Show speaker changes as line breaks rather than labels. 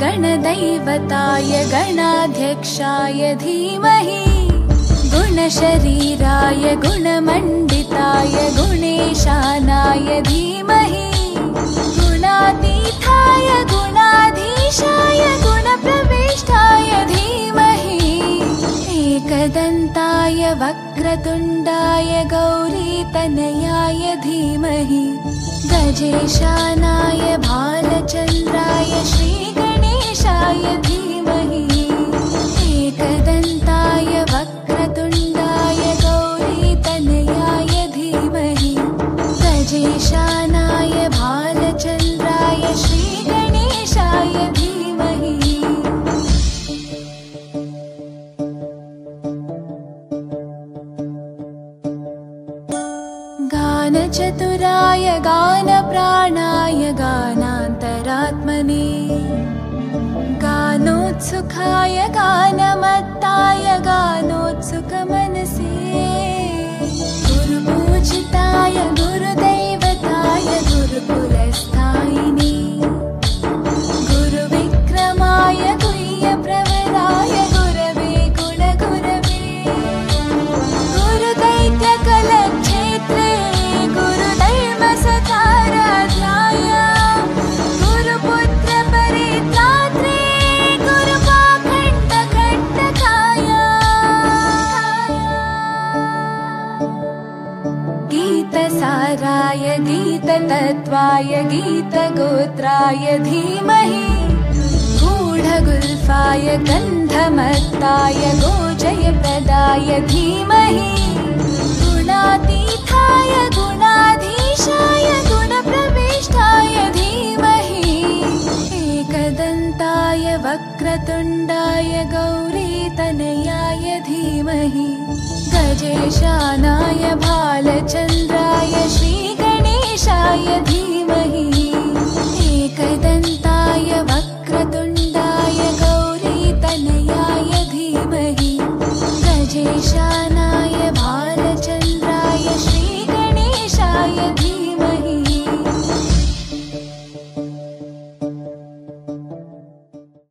गणदैवताय गणाध्यक्षाय धीमहि गुणशरीराय गुणमण्डिताय गुणेशानाय धीमहि गुणातीताय गुणाधीशाय गुणप्रविष्टाय धीमहि एकदन्ताय वक्रतुण्डाय गौरीतनयाय धीमहि गजेशानाय भालचन्द्राय श्रीगणेशाय धीमहि एकदन्ताय वक्रतुण्डाय गौरीतनयाय धीमहि गजेशानाय भालचन्द्राय श्रीगणेशाय धीमहि गानचतुराय गानप्राणाय गानान्तरात्मने गानोत्सुकाय गानमत्ताय गानोत्सुकमनसे गुरुपूजिताय गुरुदैवताय गुरुकुलस्थायिने गुरुविक्रमाय गुह्यप्रवराय गुरवे गुणगुरवे गुरुदैत्यकलक्षेत्रे गुरुधर्मसकाराध्याय गुरुपुत्रपरित्रात्रे गुरुपाखण्डकण्टकाय गीतसाराय गीततत्त्वाय गीतगोत्राय धीमहि गूढगुल्फाय गन्धमत्ताय गोजयप्रदाय धीमहि गुणातीताय गुणाधीशाय गुणप्रविष्टाय धीमहि एकदन्ताय वक्रतुण्डाय गौरीतनयाय धीमहि गजेशानाय भालचन्द्राय श्रीगणेशाय धीमहि एकदन्ताय वक्रतुण्डाय गौरीतनयाय धीमहि गजेशानाय